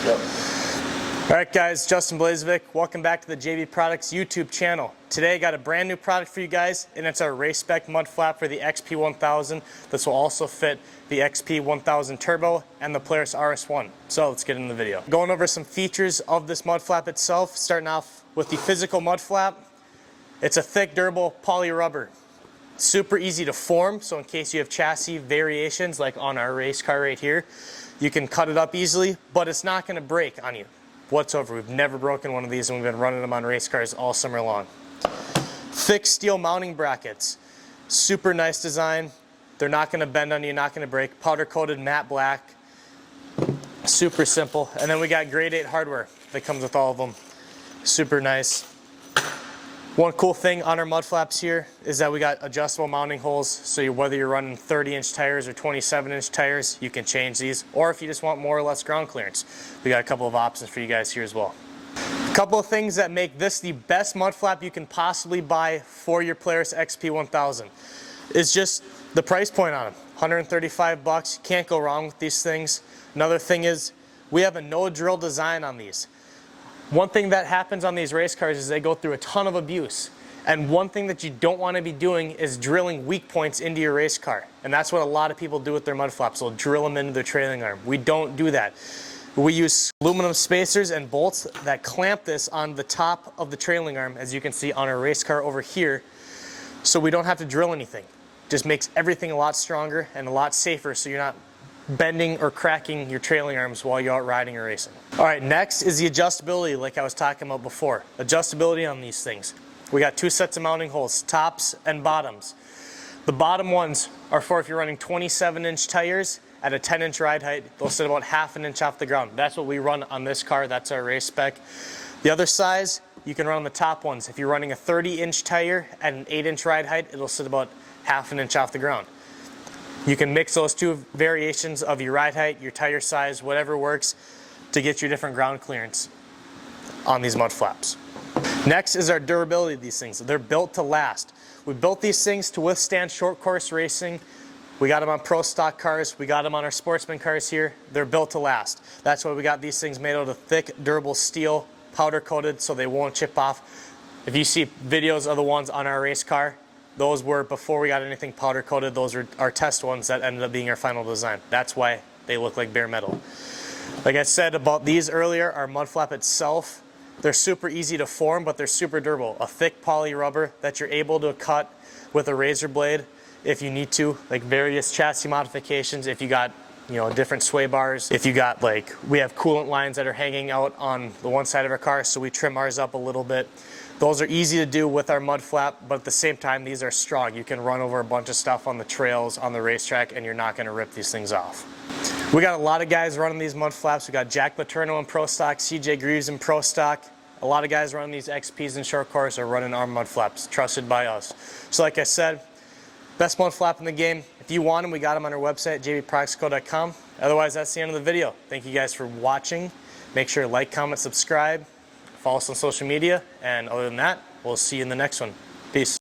Yep. Alright guys, Justin Blazevic, welcome back to the JV Products YouTube channel. Today I got a brand new product for you guys, and it's our race spec mud flap for the XP1000. This will also fit the XP1000 Turbo and the Polaris RS1. So let's get into the video. Going over some features of this mud flap itself, starting off with the physical mud flap. It's a thick, durable poly rubber. Super easy to form, so in case you have chassis variations like on our race car right here, you can cut it up easily, but it's not going to break on you whatsoever. We've never broken one of these, and we've been running them on race cars all summer long. Thick steel mounting brackets. Super nice design. They're not going to bend on you, not going to break. Powder coated matte black. Super simple. And then we got grade 8 hardware that comes with all of them. Super nice. One cool thing on our mud flaps here is that we got adjustable mounting holes, so whether you're running 30-inch tires or 27-inch tires, you can change these, or if you just want more or less ground clearance, we got a couple of options for you guys here as well. A couple of things that make this the best mud flap you can possibly buy for your Polaris XP1000 is just the price point on them. 135 bucks, can't go wrong with these things. Another thing is we have a no drill design on these. One thing that happens on these race cars is they go through a ton of abuse. And one thing that you don't want to be doing is drilling weak points into your race car. And that's what a lot of people do with their mud flaps. They'll drill them into their trailing arm. We don't do that. We use aluminum spacers and bolts that clamp this on the top of the trailing arm, as you can see on our race car over here, so we don't have to drill anything. Just makes everything a lot stronger and a lot safer, so you're not bending or cracking your trailing arms while you're out riding or racing. Alright, next is the adjustability, like I was talking about before. Adjustability on these things. We got two sets of mounting holes, tops and bottoms. The bottom ones are for if you're running 27-inch tires at a 10-inch ride height. They'll sit about half an inch off the ground. That's what we run on this car. That's our race spec. The other size, you can run on the top ones. If you're running a 30-inch tire at an 8-inch ride height, it'll sit about half an inch off the ground. You can mix those two variations of your ride height, your tire size, whatever works to get your different ground clearance on these mud flaps. Next is our durability of these things. They're built to last. We built these things to withstand short course racing. We got them on pro stock cars. We got them on our sportsman cars here. They're built to last. That's why we got these things made out of thick, durable steel, powder coated so they won't chip off. If you see videos of the ones on our race car, those were before we got anything powder coated. Those are our test ones that ended up being our final design. That's why they look like bare metal. Like I said about these earlier, our mud flap itself, they're super easy to form, but they're super durable. A thick poly rubber that you're able to cut with a razor blade if you need to, like various chassis modifications. If you got, different sway bars. If you got we have coolant lines that are hanging out on the one side of our car, so we trim ours up a little bit. Those are easy to do with our mud flap, but at the same time, these are strong. You can run over a bunch of stuff on the trails, on the racetrack, and you're not going to rip these things off. We got a lot of guys running these mud flaps. We got Jack Paterno in Pro Stock, CJ Greaves in Pro Stock. A lot of guys running these XPs in short course are running our mud flaps, trusted by us. So like I said, best mud flap in the game. If you want them, we got them on our website, jvproductsco.com. Otherwise, that's the end of the video. Thank you guys for watching. Make sure to like, comment, subscribe. Follow us on social media, and other than that, we'll see you in the next one. Peace.